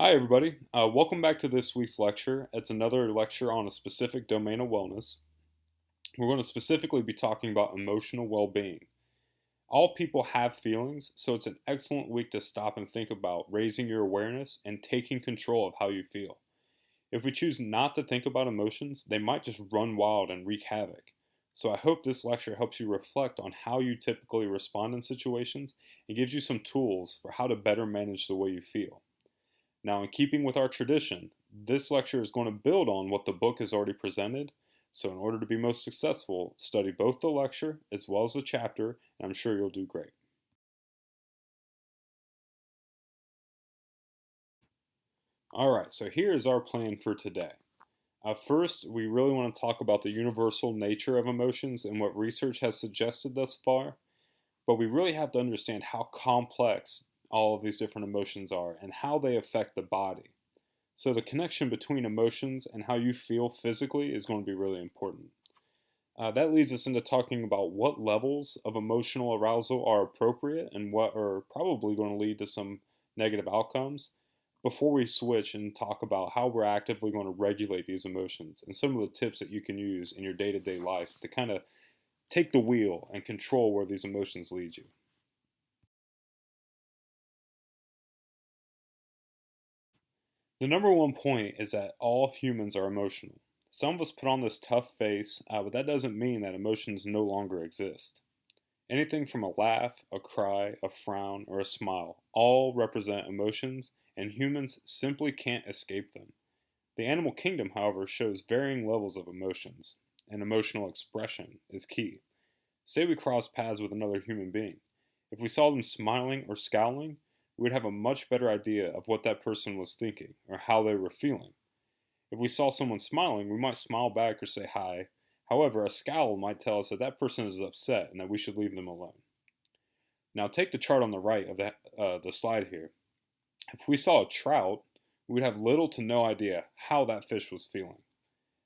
Hi, everybody. Welcome back to this week's lecture. It's another lecture on a specific domain of wellness. We're going to specifically be talking about emotional well being. All people have feelings, so it's an excellent week to stop and think about raising your awareness and taking control of how you feel. If we choose not to think about emotions, they might just run wild and wreak havoc. So I hope this lecture helps you reflect on how you typically respond in situations and gives you some tools for how to better manage the way you feel. Now, in keeping with our tradition, this lecture is going to build on what the book has already presented. So, in order to be most successful, study both the lecture as well as the chapter, and I'm sure you'll do great. All right, so here is our plan for today. First, we really want to talk about the universal nature of emotions and what research has suggested thus far, but we really have to understand how complex all of these different emotions are and how they affect the body. So the connection between emotions and how you feel physically is going to be really important. That leads us into talking about what levels of emotional arousal are appropriate and what are probably going to lead to some negative outcomes before we switch and talk about how we're actively going to regulate these emotions and some of the tips that you can use in your day-to-day life to kind of take the wheel and control where these emotions lead you. The number one point is that all humans are emotional. Some of us put on this tough face, but that doesn't mean that emotions no longer exist. Anything from a laugh, a cry, a frown, or a smile all represent emotions, and humans simply can't escape them. The animal kingdom, however, shows varying levels of emotions, and emotional expression is key. Say we cross paths with another human being. If we saw them smiling or scowling, we would have a much better idea of what that person was thinking or how they were feeling. If we saw someone smiling, we might smile back or say hi. However, a scowl might tell us that that person is upset and that we should leave them alone. Now, take the chart on the right of the slide here. If we saw a trout, we would have little to no idea how that fish was feeling.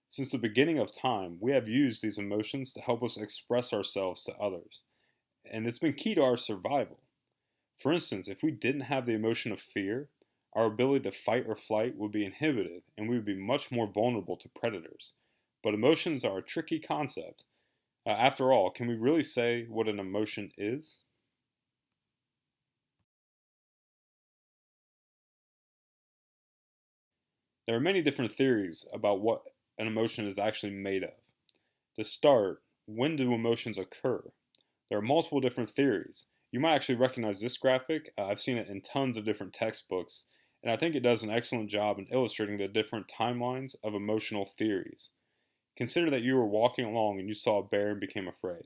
Since the beginning of time, we have used these emotions to help us express ourselves to others, and it's been key to our survival. For instance, if we didn't have the emotion of fear, our ability to fight or flight would be inhibited and we would be much more vulnerable to predators. But emotions are a tricky concept. After all, can we really say what an emotion is? There are many different theories about what an emotion is actually made of. To start, when do emotions occur? There are multiple different theories. You might actually recognize this graphic. I've seen it in tons of different textbooks, and I think it does an excellent job in illustrating the different timelines of emotional theories. Consider that you were walking along and you saw a bear and became afraid.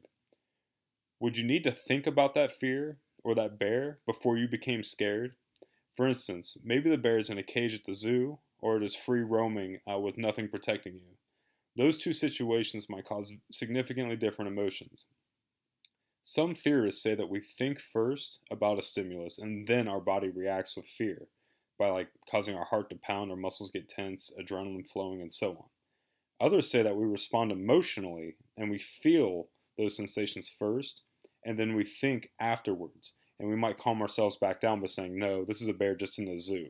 Would you need to think about that fear or that bear before you became scared? For instance, maybe the bear is in a cage at the zoo or it is free roaming with nothing protecting you. Those two situations might cause significantly different emotions. Some theorists say that we think first about a stimulus and then our body reacts with fear by causing our heart to pound, our muscles get tense, adrenaline flowing, and so on. Others say that we respond emotionally and we feel those sensations first and then we think afterwards. And we might calm ourselves back down by saying, no, this is a bear just in the zoo.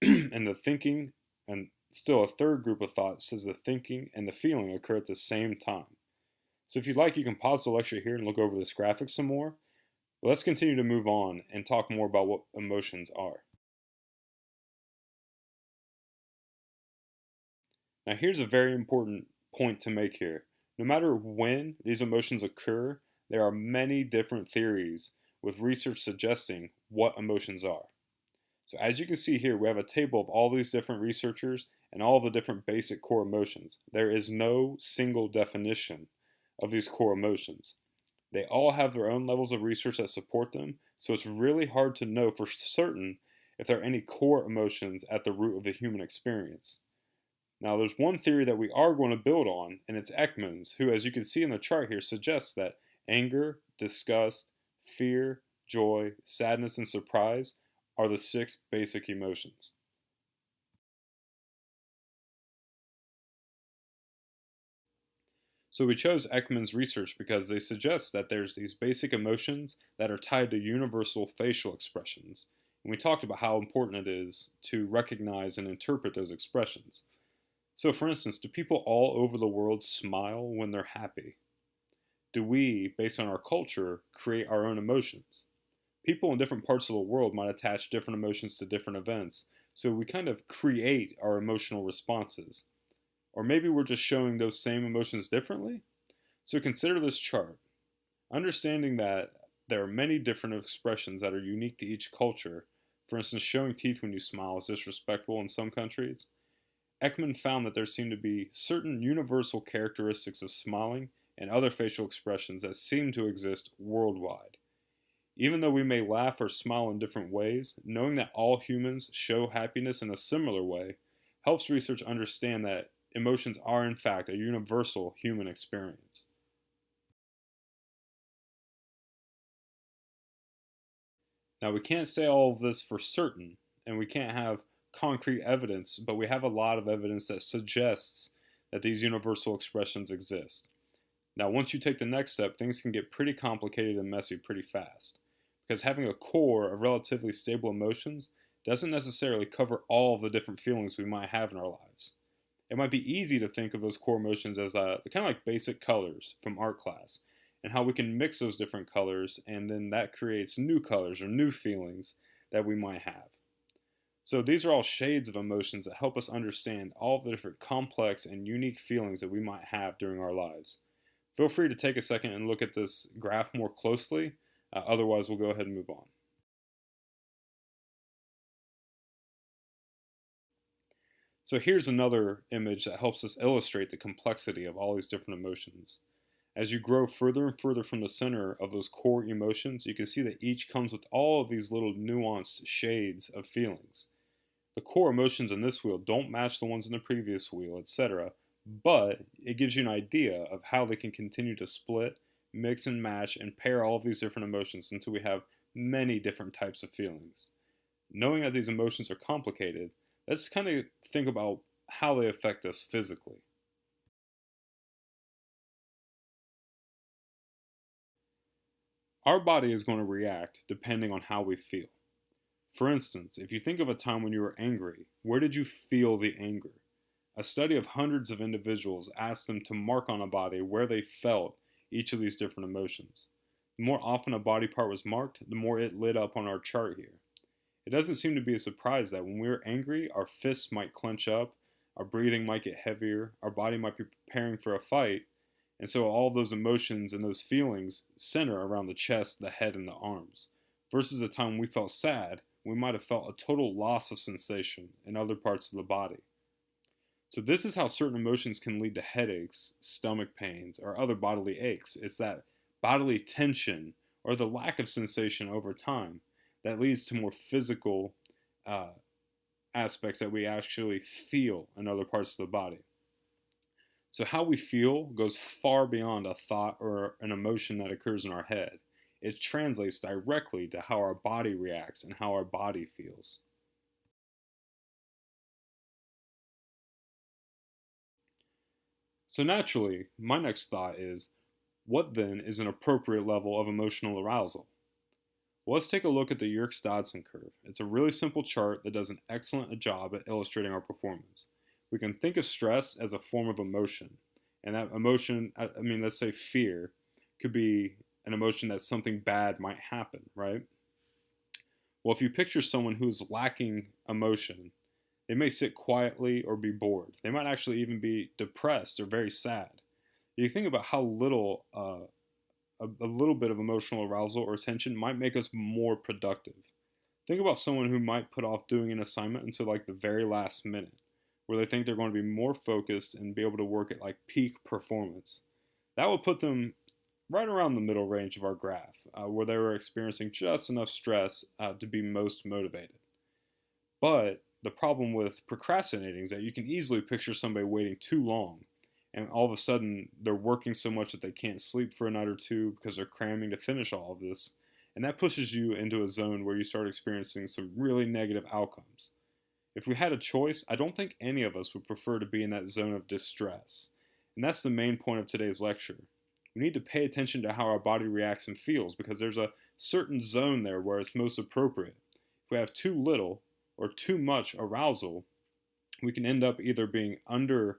And the thinking, and still a third group of thought says the thinking and the feeling occur at the same time. So if you'd like, you can pause the lecture here and look over this graphic some more. But let's continue to move on and talk more about what emotions are. Now, here's a very important point to make here. No matter when these emotions occur, there are many different theories with research suggesting what emotions are. So as you can see here, we have a table of all these different researchers and all the different basic core emotions. There is no single definition of these core emotions. They all have their own levels of research that support them, so it's really hard to know for certain if there are any core emotions at the root of the human experience. Now, there's one theory that we are going to build on, and it's Ekman's, who, as you can see in the chart here, suggests that anger, disgust, fear, joy, sadness, and surprise are the six basic emotions. So we chose Ekman's research because they suggest that there's these basic emotions that are tied to universal facial expressions. And we talked about how important it is to recognize and interpret those expressions. So, for instance, do people all over the world smile when they're happy? Do we, based on our culture, create our own emotions? People in different parts of the world might attach different emotions to different events, so we kind of create our emotional responses. Or maybe we're just showing those same emotions differently? So consider this chart. Understanding that there are many different expressions that are unique to each culture, for instance, showing teeth when you smile is disrespectful in some countries. Ekman found that there seem to be certain universal characteristics of smiling and other facial expressions that seem to exist worldwide. Even though we may laugh or smile in different ways, knowing that all humans show happiness in a similar way helps research understand that emotions are in fact a universal human experience. Now, we can't say all of this for certain, and we can't have concrete evidence, but we have a lot of evidence that suggests that these universal expressions exist. Now, once you take the next step, things can get pretty complicated and messy pretty fast. Because having a core of relatively stable emotions doesn't necessarily cover all of the different feelings we might have in our lives. It might be easy to think of those core emotions as kind of like basic colors from art class, and how we can mix those different colors, and then that creates new colors or new feelings that we might have. So these are all shades of emotions that help us understand all of the different complex and unique feelings that we might have during our lives. Feel free to take a second and look at this graph more closely. Otherwise, we'll go ahead and move on. So here's another image that helps us illustrate the complexity of all these different emotions. As you grow further and further from the center of those core emotions, you can see that each comes with all of these little nuanced shades of feelings. The core emotions in this wheel don't match the ones in the previous wheel, etc., but it gives you an idea of how they can continue to split, mix and match, and pair all of these different emotions until we have many different types of feelings. Knowing that these emotions are complicated, let's kind of think about how they affect us physically. Our body is going to react depending on how we feel. For instance, if you think of a time when you were angry, where did you feel the anger? A study of hundreds of individuals asked them to mark on a body where they felt each of these different emotions. The more often a body part was marked, the more it lit up on our chart here. It doesn't seem to be a surprise that when we're angry, our fists might clench up, our breathing might get heavier, our body might be preparing for a fight, and so all those emotions and those feelings center around the chest, the head, and the arms. Versus a time when we felt sad, we might have felt a total loss of sensation in other parts of the body. So this is how certain emotions can lead to headaches, stomach pains, or other bodily aches. It's that bodily tension or the lack of sensation over time that leads to more physical uh, aspects that we actually feel in other parts of the body. So how we feel goes far beyond a thought or an emotion that occurs in our head. It translates directly to how our body reacts and how our body feels. So naturally, my next thought is, what then is an appropriate level of emotional arousal? Well, let's take a look at the Yerkes-Dodson curve. It's a really simple chart that does an excellent job at illustrating our performance. We can think of stress as a form of emotion. And that emotion, let's say fear, could be an emotion that something bad might happen, right? Well, if you picture someone who's lacking emotion, they may sit quietly or be bored. They might actually even be depressed or very sad. You think about how a little bit of emotional arousal or attention might make us more productive. Think about someone who might put off doing an assignment until like the very last minute, where they think they're going to be more focused and be able to work at like peak performance. That would put them right around the middle range of our graph, where they were experiencing just enough stress to be most motivated. But the problem with procrastinating is that you can easily picture somebody waiting too long, and all of a sudden they're working so much that they can't sleep for a night or two because they're cramming to finish all of this. And that pushes you into a zone where you start experiencing some really negative outcomes. If we had a choice, I don't think any of us would prefer to be in that zone of distress. And that's the main point of today's lecture. We need to pay attention to how our body reacts and feels because there's a certain zone there where it's most appropriate. If we have too little or too much arousal, we can end up either being under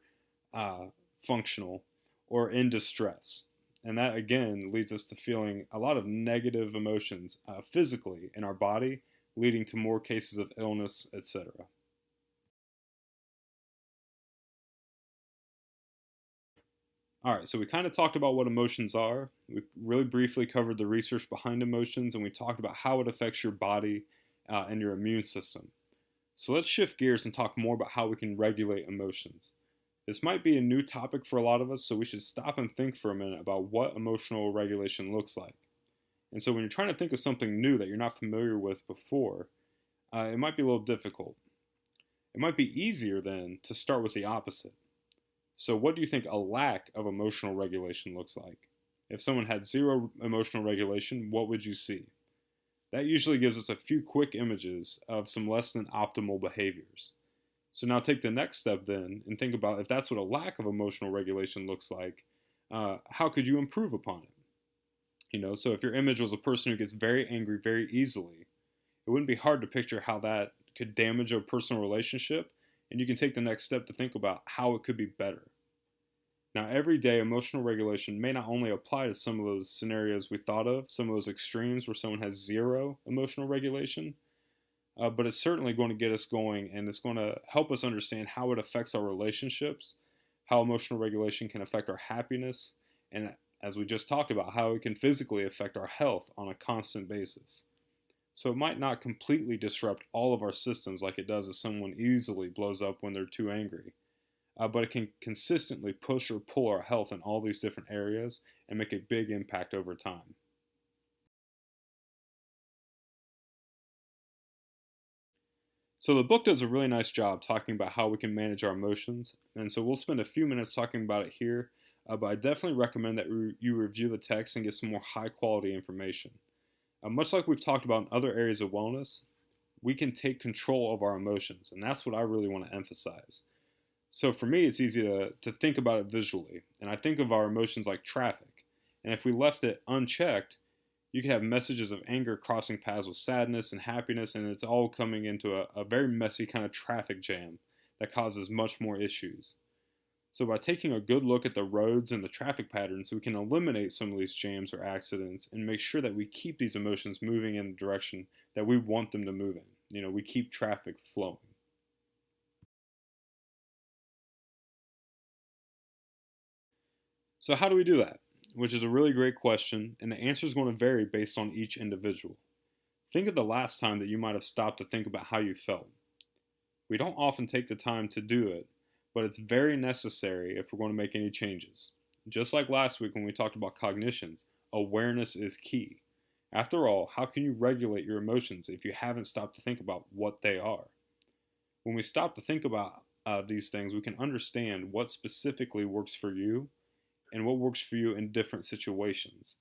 functional or in distress. And that again leads us to feeling a lot of negative emotions physically in our body, leading to more cases of illness, etc. All right, so we kind of talked about what emotions are. We really briefly covered the research behind emotions, and we talked about how it affects your body and your immune system. So let's shift gears and talk more about how we can regulate emotions. This might be a new topic for a lot of us, so we should stop and think for a minute about what emotional regulation looks like. And so when you're trying to think of something new that you're not familiar with before, it might be a little difficult. It might be easier then to start with the opposite. So, what do you think a lack of emotional regulation looks like? If someone had zero emotional regulation, what would you see? That usually gives us a few quick images of some less than optimal behaviors. So, now take the next step then and think about if that's what a lack of emotional regulation looks like, how could you improve upon it? So if your image was a person who gets very angry very easily, it wouldn't be hard to picture how that could damage a personal relationship, and you can take the next step to think about how it could be better. Now, everyday emotional regulation may not only apply to some of those scenarios we thought of, some of those extremes where someone has zero emotional regulation, but it's certainly going to get us going, and it's going to help us understand how it affects our relationships, how emotional regulation can affect our happiness, and as we just talked about, how it can physically affect our health on a constant basis. So it might not completely disrupt all of our systems like it does if someone easily blows up when they're too angry, but it can consistently push or pull our health in all these different areas and make a big impact over time. So the book does a really nice job talking about how we can manage our emotions, and so we'll spend a few minutes talking about it here, but I definitely recommend that you review the text and get some more high quality information. Much like we've talked about in other areas of wellness, we can take control of our emotions, and that's what I really want to emphasize. So for me, it's easy to think about it visually, and I think of our emotions like traffic. And if we left it unchecked, you could have messages of anger crossing paths with sadness and happiness, and it's all coming into a very messy kind of traffic jam that causes much more issues. So by taking a good look at the roads and the traffic patterns, we can eliminate some of these jams or accidents and make sure that we keep these emotions moving in the direction that we want them to move in. We keep traffic flowing. So how do we do that? Which is a really great question, and the answer is going to vary based on each individual. Think of the last time that you might have stopped to think about how you felt. We don't often take the time to do it, but it's very necessary if we're going to make any changes. Just like last week when we talked about cognitions, awareness is key. After all, how can you regulate your emotions if you haven't stopped to think about what they are? When we stop to think about these things, we can understand what specifically works for you and what works for you in different situations.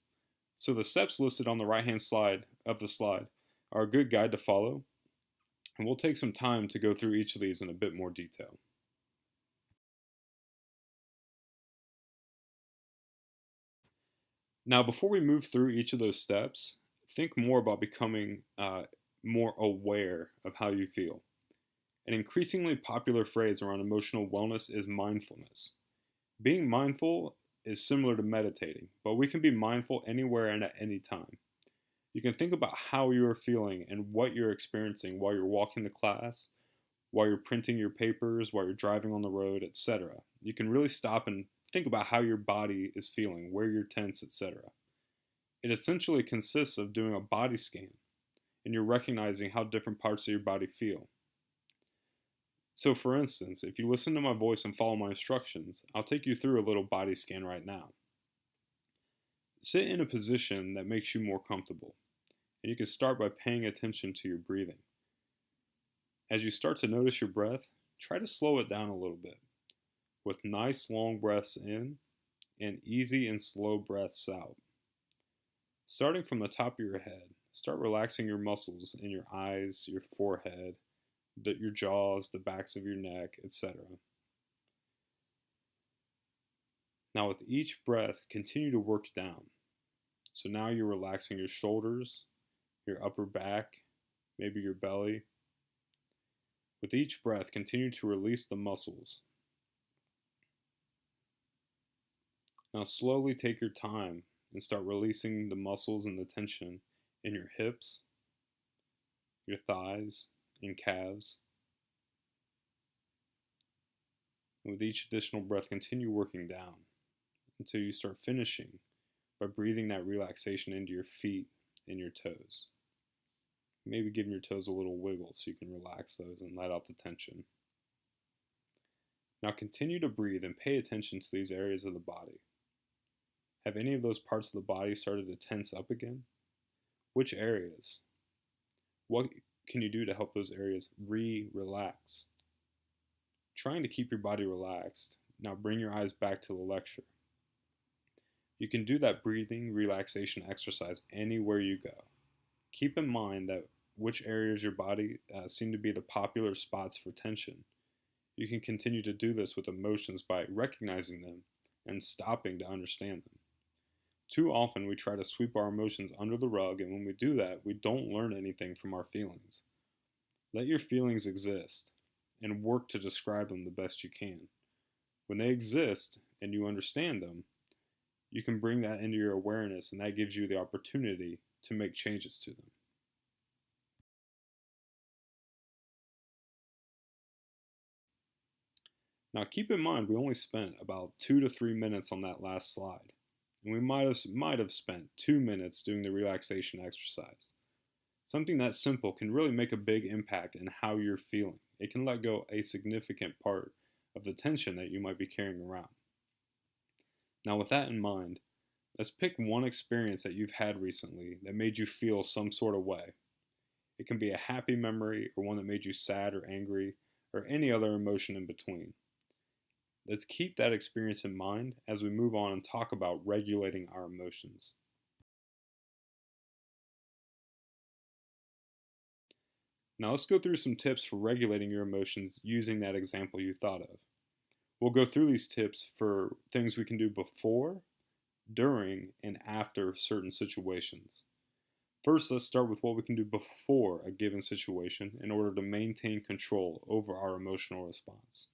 So the steps listed on the right-hand side of the slide are a good guide to follow, and we'll take some time to go through each of these in a bit more detail. Now, before we move through each of those steps, think more about becoming more aware of how you feel. An increasingly popular phrase around emotional wellness is mindfulness. Being mindful is similar to meditating, but we can be mindful anywhere and at any time. You can think about how you are feeling and what you're experiencing while you're walking to class, while you're printing your papers, while you're driving on the road, etc. You can really stop and think about how your body is feeling, where you're tense, etc. It essentially consists of doing a body scan, and you're recognizing how different parts of your body feel. So for instance, if you listen to my voice and follow my instructions, I'll take you through a little body scan right now. Sit in a position that makes you more comfortable, and you can start by paying attention to your breathing. As you start to notice your breath, try to slow it down a little bit, with nice long breaths in and easy and slow breaths out. Starting from the top of your head, start relaxing your muscles in your eyes, your forehead, your jaws, the backs of your neck, etc. Now with each breath, continue to work down. So now you're relaxing your shoulders, your upper back, maybe your belly. With each breath, continue to release the muscles. Now slowly take your time and start releasing the muscles and the tension in your hips, your thighs, and calves. And with each additional breath, continue working down until you start finishing by breathing that relaxation into your feet and your toes. Maybe giving your toes a little wiggle so you can relax those and let out the tension. Now continue to breathe and pay attention to these areas of the body. Have any of those parts of the body started to tense up again? Which areas? What can you do to help those areas relax? Trying to keep your body relaxed. Now bring your eyes back to the lecture. You can do that breathing relaxation exercise anywhere you go. Keep in mind that which areas of your body seem to be the popular spots for tension. You can continue to do this with emotions by recognizing them and stopping to understand them. Too often we try to sweep our emotions under the rug, and when we do that, we don't learn anything from our feelings. Let your feelings exist and work to describe them the best you can. When they exist and you understand them, you can bring that into your awareness, and that gives you the opportunity to make changes to them. Now keep in mind we only spent about 2 to 3 minutes on that last slide, and we might have spent 2 minutes doing the relaxation exercise. Something that simple can really make a big impact in how you're feeling. It can let go a significant part of the tension that you might be carrying around. Now with that in mind, let's pick one experience that you've had recently that made you feel some sort of way. It can be a happy memory or one that made you sad or angry or any other emotion in between. Let's keep that experience in mind as we move on and talk about regulating our emotions. Now let's go through some tips for regulating your emotions using that example you thought of. We'll go through these tips for things we can do before, during, and after certain situations. First, let's start with what we can do before a given situation in order to maintain control over our emotional response.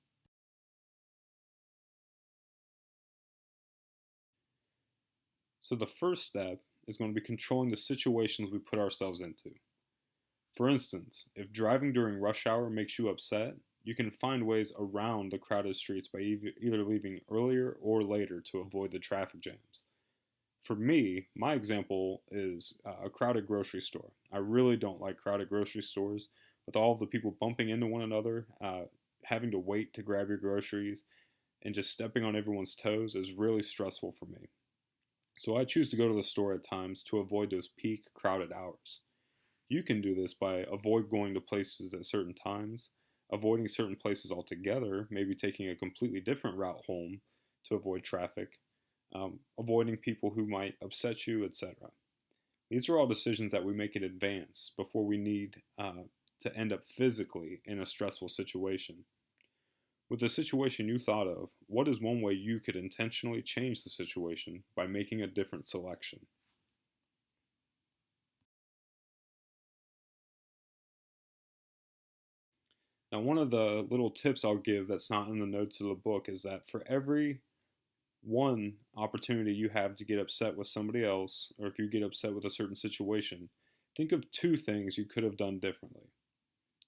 So the first step is going to be controlling the situations we put ourselves into. For instance, if driving during rush hour makes you upset, you can find ways around the crowded streets by either leaving earlier or later to avoid the traffic jams. For me, my example is a crowded grocery store. I really don't like crowded grocery stores with all of the people bumping into one another, having to wait to grab your groceries, and just stepping on everyone's toes is really stressful for me. So I choose to go to the store at times to avoid those peak crowded hours. You can do this by avoid going to places at certain times, avoiding certain places altogether, maybe taking a completely different route home to avoid traffic, avoiding people who might upset you, etc. These are all decisions that we make in advance before we need to end up physically in a stressful situation. With the situation you thought of, what is one way you could intentionally change the situation by making a different selection? Now, one of the little tips I'll give that's not in the notes of the book is that for every one opportunity you have to get upset with somebody else, or if you get upset with a certain situation, think of two things you could have done differently.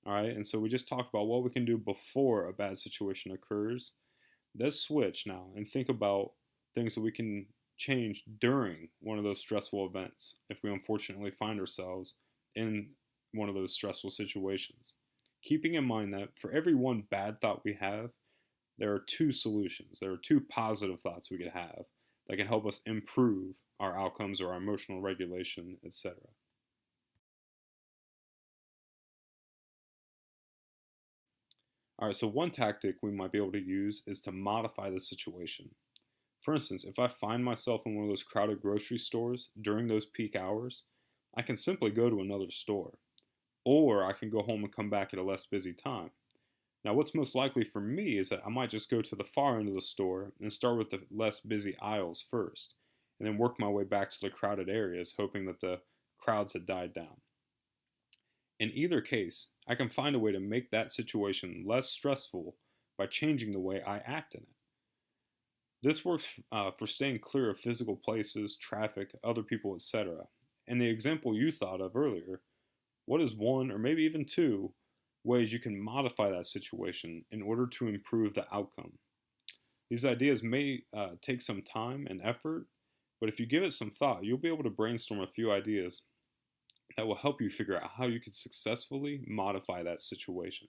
All right, and so we just talked about what we can do before a bad situation occurs. Let's switch now and think about things that we can change during one of those stressful events if we unfortunately find ourselves in one of those stressful situations. Keeping in mind that for every one bad thought we have, there are two solutions. There are two positive thoughts we could have that can help us improve our outcomes or our emotional regulation, etc. All right, so one tactic we might be able to use is to modify the situation. For instance, if I find myself in one of those crowded grocery stores during those peak hours, I can simply go to another store. Or I can go home and come back at a less busy time. Now, what's most likely for me is that I might just go to the far end of the store and start with the less busy aisles first, and then work my way back to the crowded areas, hoping that the crowds had died down. In either case, I can find a way to make that situation less stressful by changing the way I act in it. This works for staying clear of physical places, traffic, other people, etc. And the example you thought of earlier, what is one or maybe even two ways you can modify that situation in order to improve the outcome? These ideas may take some time and effort, but if you give it some thought, you'll be able to brainstorm a few ideas that will help you figure out how you can successfully modify that situation.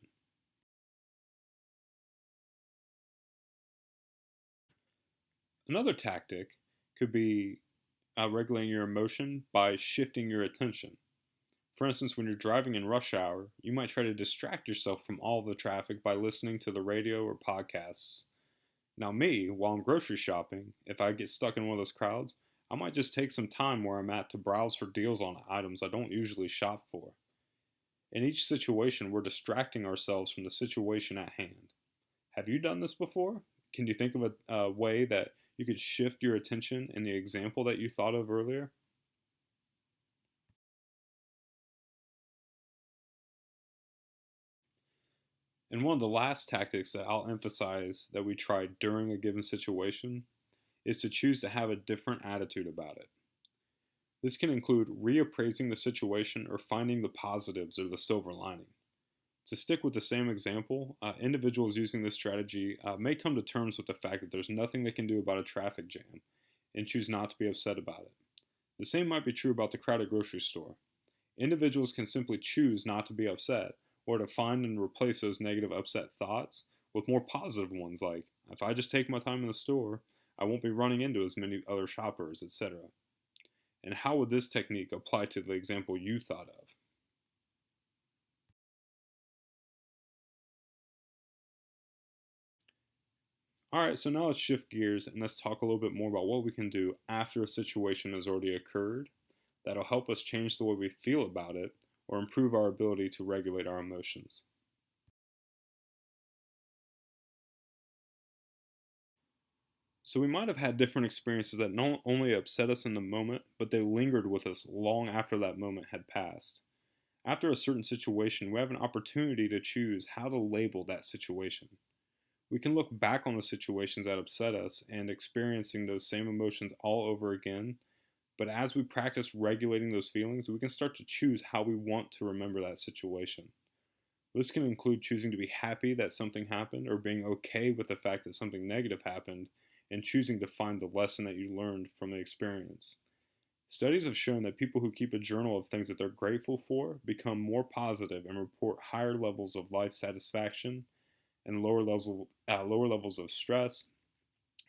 Another tactic could be regulating your emotion by shifting your attention. For instance, when you're driving in rush hour, you might try to distract yourself from all the traffic by listening to the radio or podcasts. Now, me, while I'm grocery shopping, if I get stuck in one of those crowds, I might just take some time where I'm at to browse for deals on items I don't usually shop for. In each situation, we're distracting ourselves from the situation at hand. Have you done this before? Can you think of a way that you could shift your attention in the example that you thought of earlier? And one of the last tactics that I'll emphasize that we try during a given situation is to choose to have a different attitude about it. This can include reappraising the situation or finding the positives or the silver lining. To stick with the same example, individuals using this strategy may come to terms with the fact that there's nothing they can do about a traffic jam and choose not to be upset about it. The same might be true about the crowded grocery store. Individuals can simply choose not to be upset or to find and replace those negative upset thoughts with more positive ones like, if I just take my time in the store, I won't be running into as many other shoppers, etc. And how would this technique apply to the example you thought of? Alright, so now let's shift gears and let's talk a little bit more about what we can do after a situation has already occurred that'll help us change the way we feel about it or improve our ability to regulate our emotions. So we might have had different experiences that not only upset us in the moment, but they lingered with us long after that moment had passed. After a certain situation, we have an opportunity to choose how to label that situation. We can look back on the situations that upset us and experiencing those same emotions all over again. But as we practice regulating those feelings, we can start to choose how we want to remember that situation. This can include choosing to be happy that something happened or being okay with the fact that something negative happened and choosing to find the lesson that you learned from the experience. Studies have shown that people who keep a journal of things that they're grateful for become more positive and report higher levels of life satisfaction and lower levels of stress,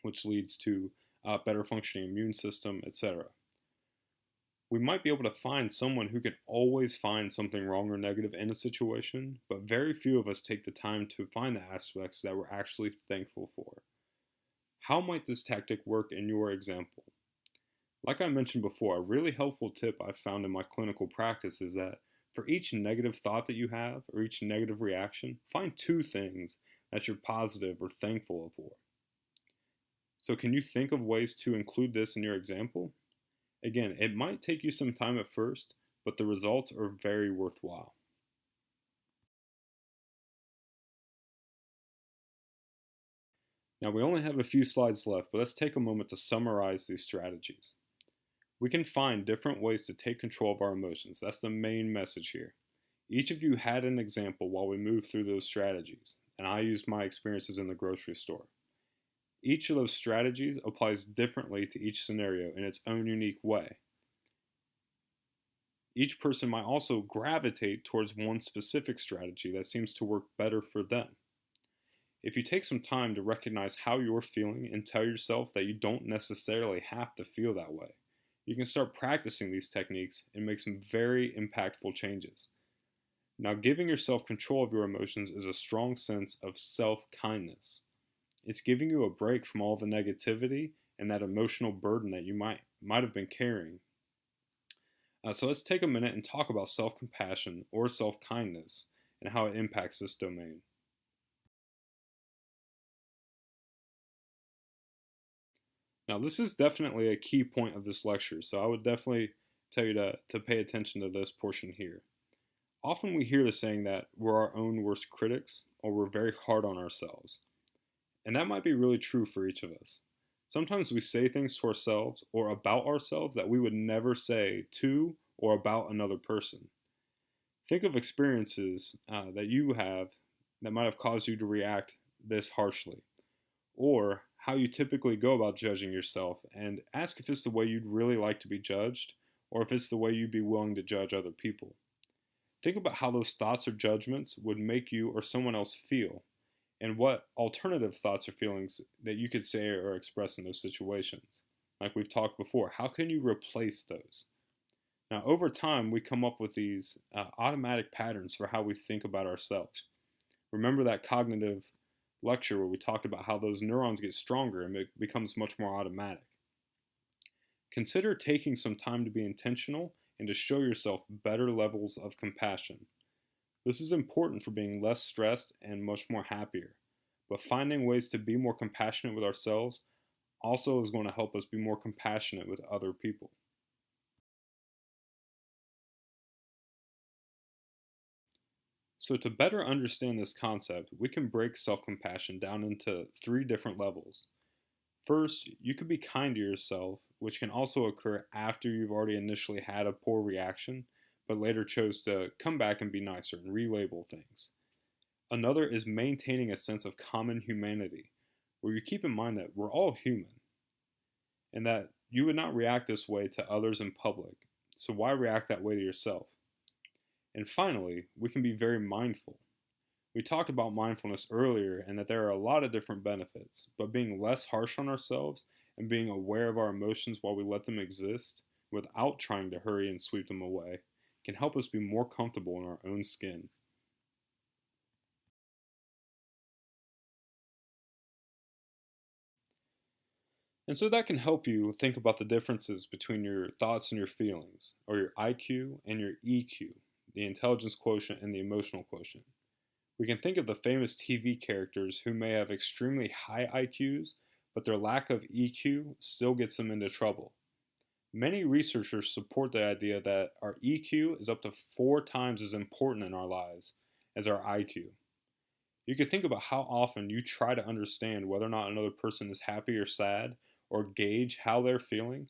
which leads to better functioning immune system, etc. We might be able to find someone who can always find something wrong or negative in a situation, but very few of us take the time to find the aspects that we're actually thankful for. How might this tactic work in your example? Like I mentioned before, a really helpful tip I've found in my clinical practice is that for each negative thought that you have or each negative reaction, find two things that you're positive or thankful for. So, can you think of ways to include this in your example? Again, it might take you some time at first, but the results are very worthwhile. Now, we only have a few slides left, but let's take a moment to summarize these strategies. We can find different ways to take control of our emotions. That's the main message here. Each of you had an example while we moved through those strategies, and I used my experiences in the grocery store. Each of those strategies applies differently to each scenario in its own unique way. Each person might also gravitate towards one specific strategy that seems to work better for them. If you take some time to recognize how you're feeling and tell yourself that you don't necessarily have to feel that way, you can start practicing these techniques and make some very impactful changes. Now, giving yourself control of your emotions is a strong sense of self-kindness. It's giving you a break from all the negativity and that emotional burden that you might have been carrying. So let's take a minute and talk about self-compassion or self-kindness and how it impacts this domain. Now, this is definitely a key point of this lecture, so I would definitely tell you to pay attention to this portion here. Often we hear the saying that we're our own worst critics or we're very hard on ourselves. And that might be really true for each of us. Sometimes we say things to ourselves or about ourselves that we would never say to or about another person. Think of experiences that you have that might have caused you to react this harshly, or how you typically go about judging yourself, and ask if it's the way you'd really like to be judged, or if it's the way you'd be willing to judge other people. Think about how those thoughts or judgments would make you or someone else feel, and what alternative thoughts or feelings that you could say or express in those situations. Like we've talked before, how can you replace those? Now, over time, we come up with these automatic patterns for how we think about ourselves. Remember that cognitive lecture where we talked about how those neurons get stronger and it becomes much more automatic. Consider taking some time to be intentional and to show yourself better levels of compassion. This is important for being less stressed and much more happier. But finding ways to be more compassionate with ourselves also is going to help us be more compassionate with other people. So, to better understand this concept, we can break self compassion down into three different levels. First, you could be kind to yourself, which can also occur after you've already initially had a poor reaction, but later chose to come back and be nicer and relabel things. Another is maintaining a sense of common humanity, where you keep in mind that we're all human and that you would not react this way to others in public, so why react that way to yourself? And finally, we can be very mindful. We talked about mindfulness earlier and that there are a lot of different benefits, but being less harsh on ourselves and being aware of our emotions while we let them exist without trying to hurry and sweep them away can help us be more comfortable in our own skin. And so that can help you think about the differences between your thoughts and your feelings, or your IQ and your EQ, the intelligence quotient and the emotional quotient. We can think of the famous TV characters who may have extremely high IQs, but their lack of EQ still gets them into trouble. Many researchers support the idea that our EQ is up to 4 times as important in our lives as our IQ. You can think about how often you try to understand whether or not another person is happy or sad, or gauge how they're feeling,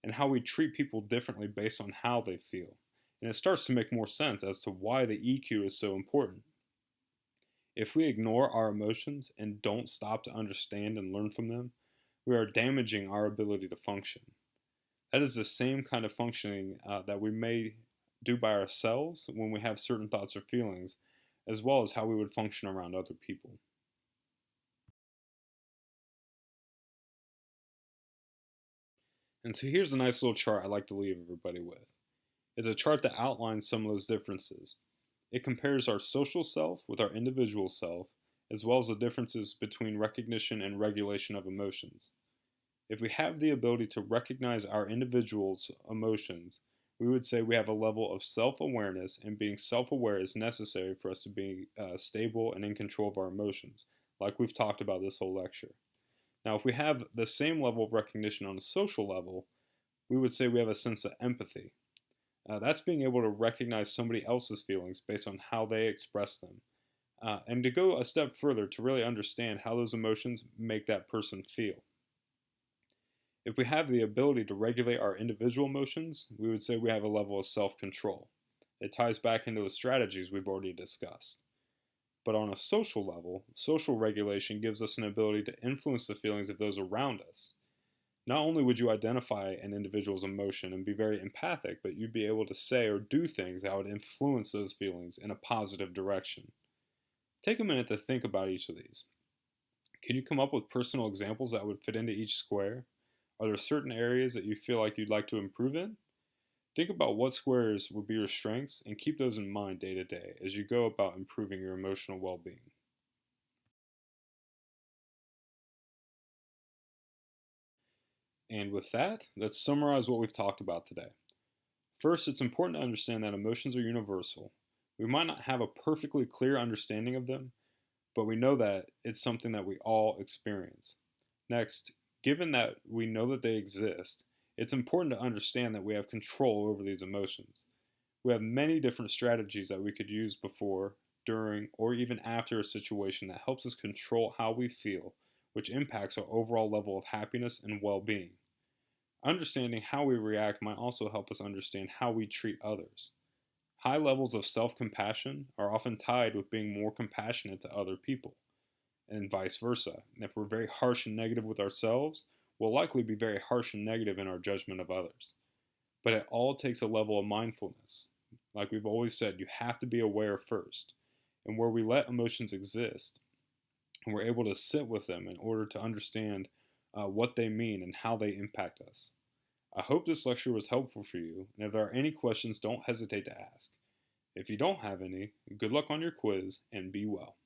and how we treat people differently based on how they feel. And it starts to make more sense as to why the EQ is so important. If we ignore our emotions and don't stop to understand and learn from them, we are damaging our ability to function. That is the same kind of functioning that we may do by ourselves when we have certain thoughts or feelings, as well as how we would function around other people. And so here's a nice little chart I'd like to leave everybody with. It's a chart that outlines some of those differences. It compares our social self with our individual self, as well as the differences between recognition and regulation of emotions. If we have the ability to recognize our individual's emotions, we would say we have a level of self awareness, and being self aware is necessary for us to be stable and in control of our emotions, like we've talked about this whole lecture. Now, if we have the same level of recognition on a social level, we would say we have a sense of empathy. That's being able to recognize somebody else's feelings based on how they express them. And to go a step further to really understand how those emotions make that person feel. If we have the ability to regulate our individual emotions, we would say we have a level of self control. It ties back into the strategies we've already discussed. But on a social level, social regulation gives us an ability to influence the feelings of those around us. Not only would you identify an individual's emotion and be very empathic, but you'd be able to say or do things that would influence those feelings in a positive direction. Take a minute to think about each of these. Can you come up with personal examples that would fit into each square? Are there certain areas that you feel like you'd like to improve in? Think about what squares would be your strengths and keep those in mind day to day as you go about improving your emotional well being. And with that, let's summarize what we've talked about today. First, it's important to understand that emotions are universal. We might not have a perfectly clear understanding of them, but we know that it's something that we all experience. Next, given that we know that they exist, it's important to understand that we have control over these emotions. We have many different strategies that we could use before, during, or even after a situation that helps us control how we feel, which impacts our overall level of happiness and well being. Understanding how we react might also help us understand how we treat others. High levels of self compassion are often tied with being more compassionate to other people, and vice versa. If we're very harsh and negative with ourselves, we'll likely be very harsh and negative in our judgment of others. But it all takes a level of mindfulness. Like we've always said, you have to be aware first. And where we let emotions exist, and we're able to sit with them in order to understand what they mean and how they impact us. I hope this lecture was helpful for you, and if there are any questions, don't hesitate to ask. If you don't have any, good luck on your quiz and be well.